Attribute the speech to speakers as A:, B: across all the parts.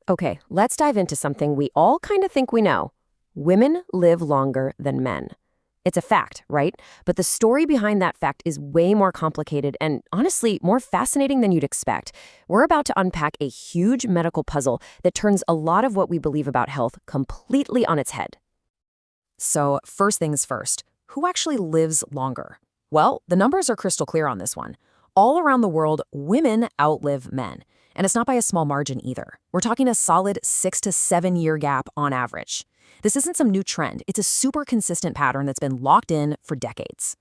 A: Okay, let's dive into something we all kind of think we know. Women live longer than men. It's a fact, right? But the story behind that fact is way more complicated and honestly more fascinating than you'd expect. We're about to unpack a huge medical puzzle that turns a lot of what we believe about health completely on its head. So, first things first, who actually lives longer? Well, the numbers are crystal clear on this one. All around the world, women outlive men. And it's not by a small margin either. We're talking a solid 6 to 7 year gap on average. This isn't some new trend. It's a super consistent pattern that's been locked in for decades.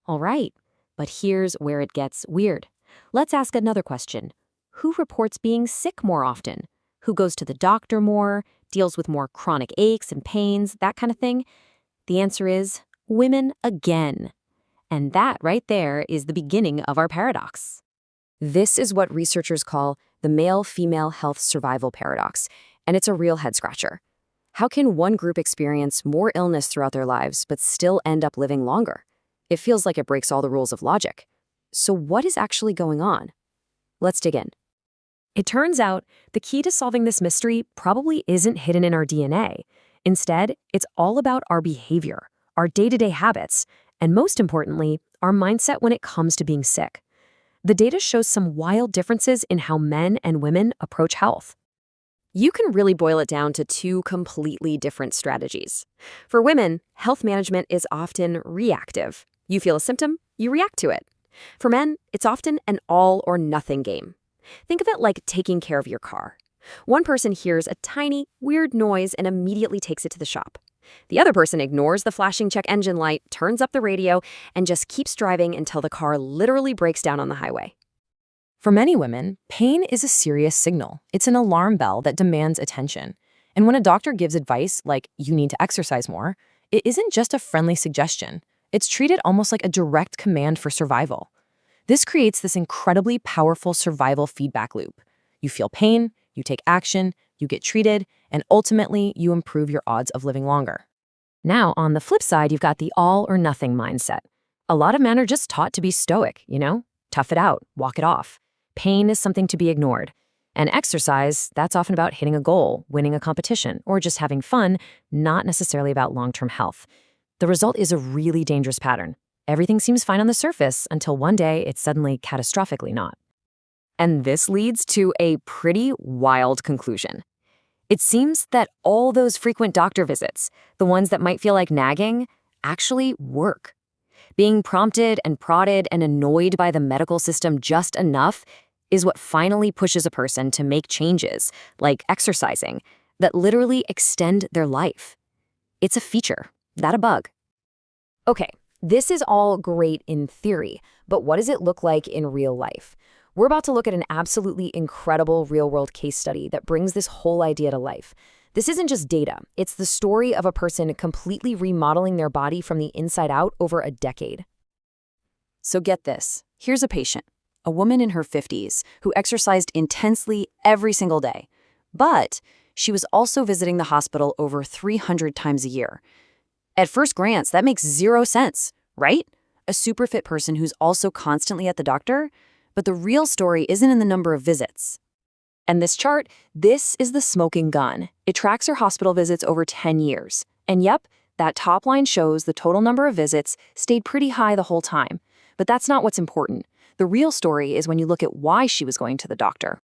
A: All right, but here's where it gets weird. Let's ask another question. Who reports being sick more often? Who goes to the doctor more, deals with more chronic aches and pains, that kind of thing? The answer is women again. And that right there is the beginning of our paradox. This is what researchers call the male-female health survival paradox, and it's a real head-scratcher. How can one group experience more illness throughout their lives but still end up living longer? It feels like it breaks all the rules of logic. So what is actually going on? Let's dig in. It turns out the key to solving this mystery probably isn't hidden in our DNA. Instead, it's all about our behavior, our day-to-day habits, and most importantly, our mindset when it comes to being sick. The data shows some wild differences in how men and women approach health. You can really boil it down to two completely different strategies. For women, health management is often reactive. You feel a symptom, you react to it. For men, it's often an all-or-nothing game. Think of it like taking care of your car. One person hears a tiny, weird noise and immediately takes it to the shop. The other person ignores the flashing check engine light, turns up the radio, and just keeps driving until the car literally breaks down on the highway. For many women, pain is a serious signal. It's an alarm bell that demands attention. And when a doctor gives advice like, you need to exercise more, it isn't just a friendly suggestion. It's treated almost like a direct command for survival. This creates this incredibly powerful survival feedback loop. You feel pain, you take action, you get treated, and ultimately you improve your odds of living longer. Now, on the flip side, you've got the all-or-nothing mindset. A lot of men are just taught to be stoic, tough it out, walk it off. Pain is something to be ignored. And exercise, that's often about hitting a goal, winning a competition, or just having fun, not necessarily about long-term health. The result is a really dangerous pattern. Everything seems fine on the surface until one day it's suddenly catastrophically not. And this leads to a pretty wild conclusion. It seems that all those frequent doctor visits, the ones that might feel like nagging, actually work. Being prompted and prodded and annoyed by the medical system just enough is what finally pushes a person to make changes, like exercising, that literally extend their life. It's a feature, not a bug. Okay, this is all great in theory, but what does it look like in real life? We're about to look at an absolutely incredible real-world case study that brings this whole idea to life. This isn't just data. It's the story of a person completely remodeling their body from the inside out over a decade. So get this. Here's a patient, a woman in her 50s, who exercised intensely every single day. But she was also visiting the hospital over 300 times a year. At first glance, that makes zero sense, right? A super fit person who's also constantly at the doctor? But the real story isn't in the number of visits. And this chart, this is the smoking gun. It tracks her hospital visits over 10 years. And yep, that top line shows the total number of visits stayed pretty high the whole time. But that's not what's important. The real story is when you look at why she was going to the doctor.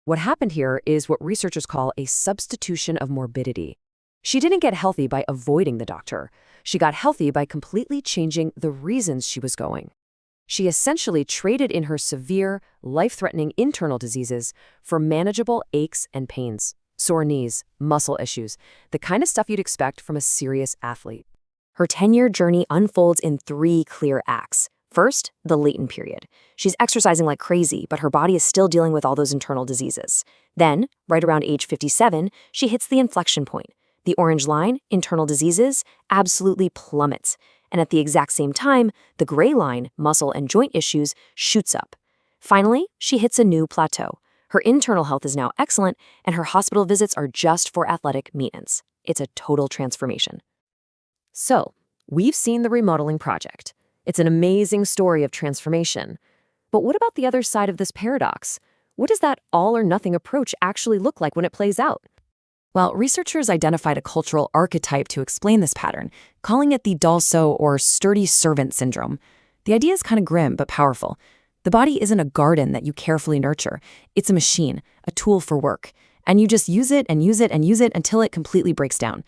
A: What happened here is what researchers call a substitution of morbidity. She didn't get healthy by avoiding the doctor. She got healthy by completely changing the reasons she was going. She essentially traded in her severe, life-threatening internal diseases for manageable aches and pains, sore knees, muscle issues, the kind of stuff you'd expect from a serious athlete. Her 10-year journey unfolds in 3 clear acts. First, the latent period. She's exercising like crazy, but her body is still dealing with all those internal diseases. Then, right around age 57, she hits the inflection point. The orange line, internal diseases, absolutely plummets. And at the exact same time, the gray line, muscle and joint issues, shoots up. Finally, she hits a new plateau. Her internal health is now excellent, and her hospital visits are just for athletic maintenance. It's a total transformation. So, we've seen the remodeling project. It's an amazing story of transformation. But what about the other side of this paradox? What does that all or nothing approach actually look like when it plays out?
B: Well, researchers identified a cultural archetype to explain this pattern, calling it the Dolsoe or sturdy servant syndrome. The idea is kind of grim but powerful. The body isn't a garden that you carefully nurture. It's a machine, a tool for work. And you just use it and use it and use it until it completely breaks down.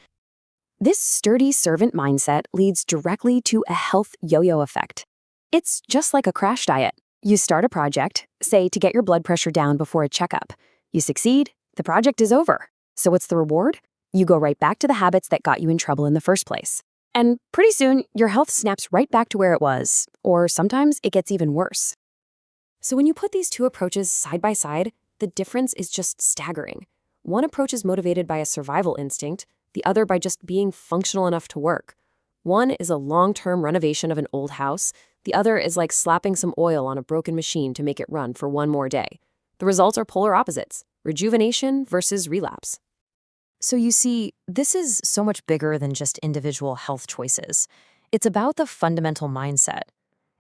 A: This sturdy servant mindset leads directly to a health yo-yo effect. It's just like a crash diet. You start a project, say to get your blood pressure down before a checkup. You succeed, the project is over. So what's the reward? You go right back to the habits that got you in trouble in the first place. And pretty soon, your health snaps right back to where it was, or sometimes it gets even worse. So when you put these two approaches side by side, the difference is just staggering. One approach is motivated by a survival instinct, the other by just being functional enough to work. One is a long-term renovation of an old house. The other is like slapping some oil on a broken machine to make it run for one more day. The results are polar opposites: rejuvenation versus relapse.
B: So you see, this is so much bigger than just individual health choices. It's about the fundamental mindset.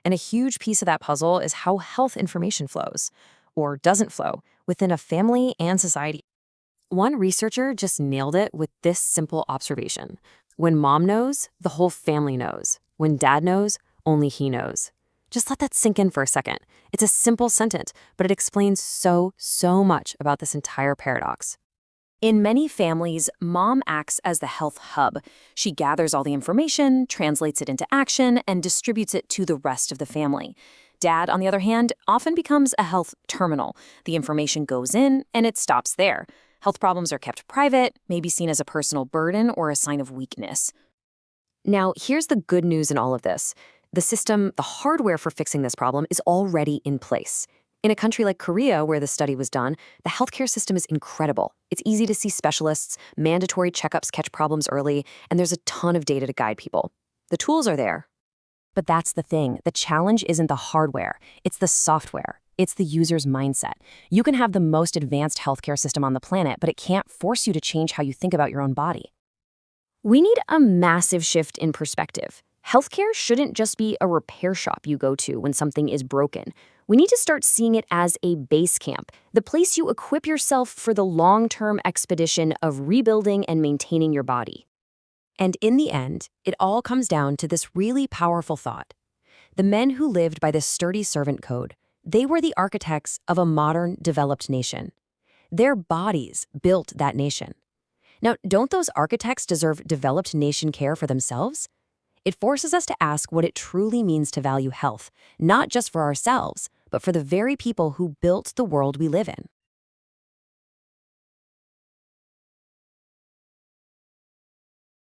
B: And a huge piece of that puzzle is how health information flows, or doesn't flow, within a family and society.
A: One researcher just nailed it with this simple observation. When mom knows, the whole family knows. When dad knows, only he knows. Just let that sink in for a second. It's a simple sentence, but it explains so much about this entire paradox. In many families, mom acts as the health hub. She gathers all the information, translates it into action, and distributes it to the rest of the family. Dad, on the other hand, often becomes a health terminal. The information goes in, and it stops there. Health problems are kept private, maybe seen as a personal burden or a sign of weakness. Now, here's the good news in all of this. The system, the hardware for fixing this problem is already in place. In a country like Korea, where the study was done, the healthcare system is incredible. It's easy to see specialists, mandatory checkups catch problems early, and there's a ton of data to guide people. The tools are there. But that's the thing. The challenge isn't the hardware. It's the software. It's the user's mindset. You can have the most advanced healthcare system on the planet, but it can't force you to change how you think about your own body. We need a massive shift in perspective. Healthcare shouldn't just be a repair shop you go to when something is broken. We need to start seeing it as a base camp, the place you equip yourself for the long-term expedition of rebuilding and maintaining your body. And in the end, it all comes down to this really powerful thought. The men who lived by this sturdy servant code, they were the architects of a modern, developed nation. Their bodies built that nation. Now, don't those architects deserve developed nation care for themselves? It forces us to ask what it truly means to value health, not just for ourselves, but for the very people who built the world we live in.